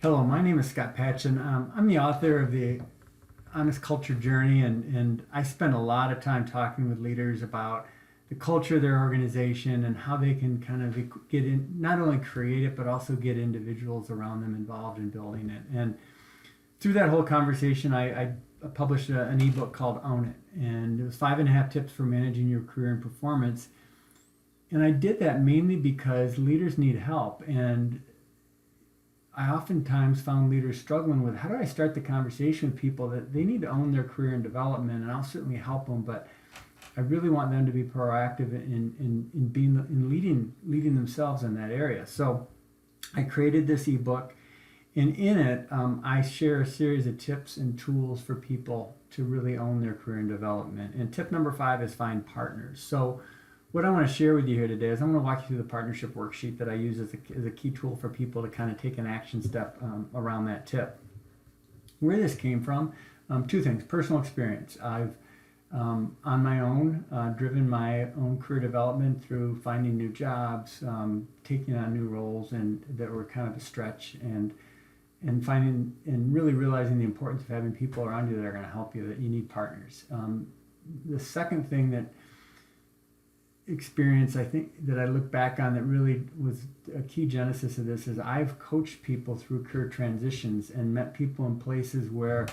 Hello, my name is Scott Patchen. I'm the author of the Honest Culture Journey, and I spend a lot of time talking with leaders about the culture of their organization and how they can kind of get in, not only create it, but also get individuals around them involved in building it. And through that whole conversation, I published an ebook called Own It, and it was 5.5 tips for managing your career and performance. And I did that mainly because leaders need help, and I oftentimes found leaders struggling with how do I start the conversation with people that they need to own their career and development, and I'll certainly help them, but I really want them to be proactive in being in leading themselves in that area. So I created this ebook, and in it I share a series of tips and tools for people to really own their career and development. And tip number 5 is find partners. So what I want to share with you here today is I'm going to walk you through the partnership worksheet that I use as a key tool for people to kind of take an action step around that tip. Where this came from, two things. Personal experience. I've, on my own, driven my own career development through finding new jobs, taking on new roles and that were kind of a stretch, and finding and really realizing the importance of having people around you that are going to help you, that you need partners. The second thing that experience I think that I look back on that really was a key genesis of this is I've coached people through career transitions and met people in places where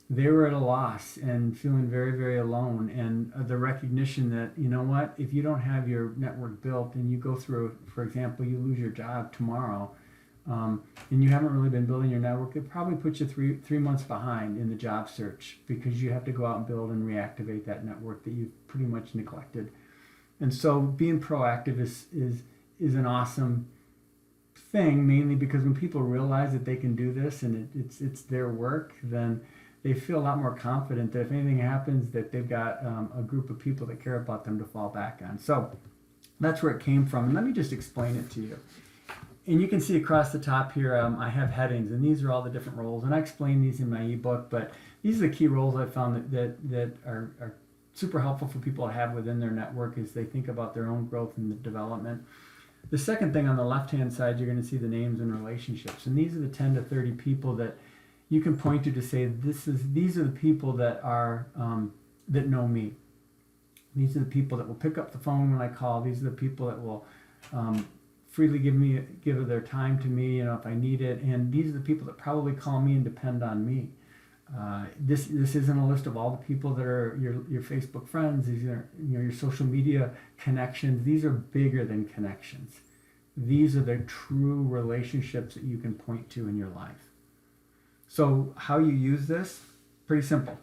they were at a loss and feeling very, very alone, and the recognition that, you know what, if you don't have your network built and you go through, for example, you lose your job tomorrow, and you haven't really been building your network, it probably puts you three months behind in the job search because you have to go out and build and reactivate that network that you've pretty much neglected. And so being proactive is an awesome thing, mainly because when people realize that they can do this and it's their work, then they feel a lot more confident that if anything happens, that they've got a group of people that care about them to fall back on. So that's where it came from. And let me just explain it to you. And you can see across the top here, I have headings, and these are all the different roles. And I explain these in my ebook, but these are the key roles I found that are super helpful for people to have within their network as they think about their own growth and the development. The second thing on the left-hand side, you're going to see the names and relationships. And these are the 10 to 30 people that you can point to say, these are the people that are that know me. These are the people that will pick up the phone when I call. These are the people that will freely give their time to me, if I need it. And these are the people that probably call me and depend on me. This isn't a list of all the people that are your Facebook friends. These are your social media connections. These are bigger than connections. These are the true relationships that you can point to in your life. So how you use this? Pretty simple.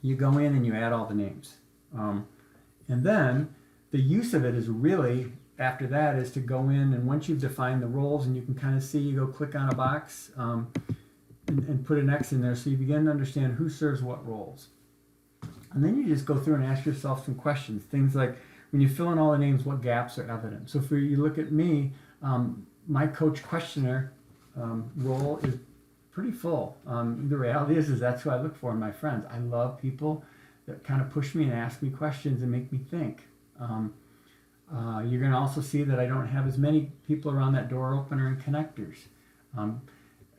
You go in and you add all the names, and then the use of it is really after that is to go in, and once you've defined the roles and you can kind of see, you go click on a box. And put an X in there so you begin to understand who serves what roles. And then you just go through and ask yourself some questions. Things like, when you fill in all the names, what gaps are evident? So for you look at me, my coach questioner role is pretty full. The reality is that's who I look for in my friends. I love people that kind of push me and ask me questions and make me think. You're going to also see that I don't have as many people around that door opener and connectors.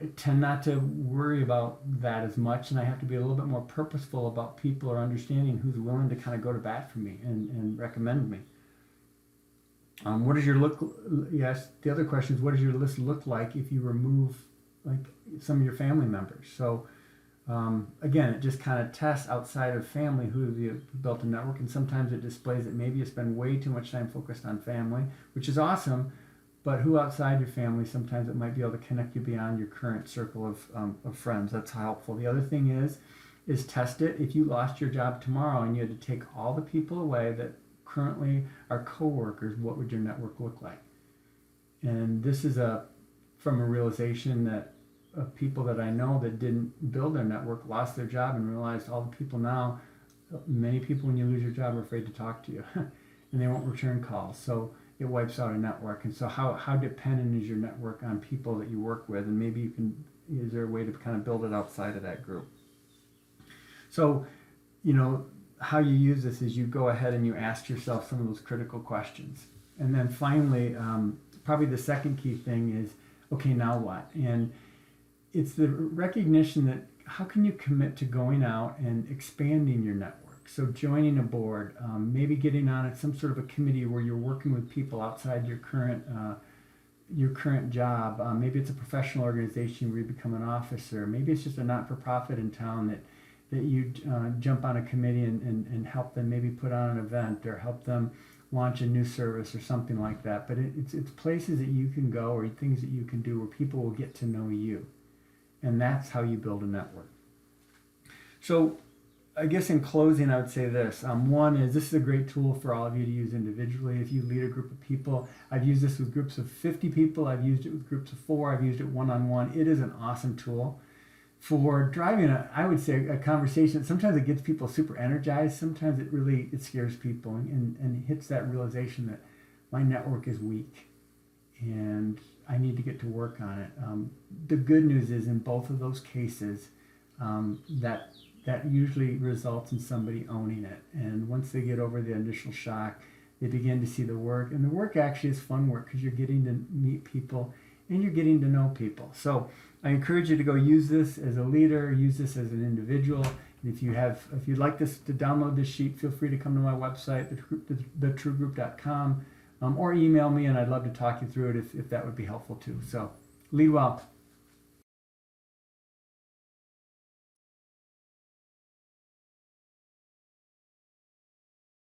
I tend not to worry about that as much, and I have to be a little bit more purposeful about people or understanding who's willing to kind of go to bat for me and recommend me. What does your look? Yes. The other question is, what does your list look like if you remove like some of your family members? So again, it just kind of tests outside of family who have you built a network, and sometimes it displays that maybe you spend way too much time focused on family, which is awesome. But who outside your family, sometimes it might be able to connect you beyond your current circle of friends. That's helpful. The other thing is test it. If you lost your job tomorrow and you had to take all the people away that currently are coworkers, what would your network look like? And this is from a realization that of people that I know that didn't build their network, lost their job, and realized all the people now, many people when you lose your job are afraid to talk to you and they won't return calls. So it wipes out a network. And so how dependent is your network on people that you work with? And maybe is there a way to kind of build it outside of that group? So, how you use this is you go ahead and you ask yourself some of those critical questions. And then finally, probably the second key thing is, okay, now what? And it's the recognition that how can you commit to going out and expanding your network? So joining a board, maybe getting on some sort of a committee where you're working with people outside your current job. Maybe it's a professional organization where you become an officer. Maybe it's just a not-for-profit in town that you jump on a committee and help them maybe put on an event or help them launch a new service or something like that. But it's places that you can go or things that you can do where people will get to know you. And that's how you build a network. So I guess in closing, I would say this. One is this is a great tool for all of you to use individually. If you lead a group of people, I've used this with groups of 50 people. I've used it with groups of 4. I've used it one-on-one. It is an awesome tool for driving I would say a conversation. Sometimes it gets people super energized. Sometimes it scares people and hits that realization that my network is weak and I need to get to work on it. The good news is in both of those cases, that usually results in somebody owning it. And once they get over the initial shock, they begin to see the work. And the work actually is fun work because you're getting to meet people and you're getting to know people. So I encourage you to go use this as a leader, use this as an individual. And if you'd like this to download this sheet, feel free to come to my website, thetruegroup.com, or email me, and I'd love to talk you through it if that would be helpful too. So lead well.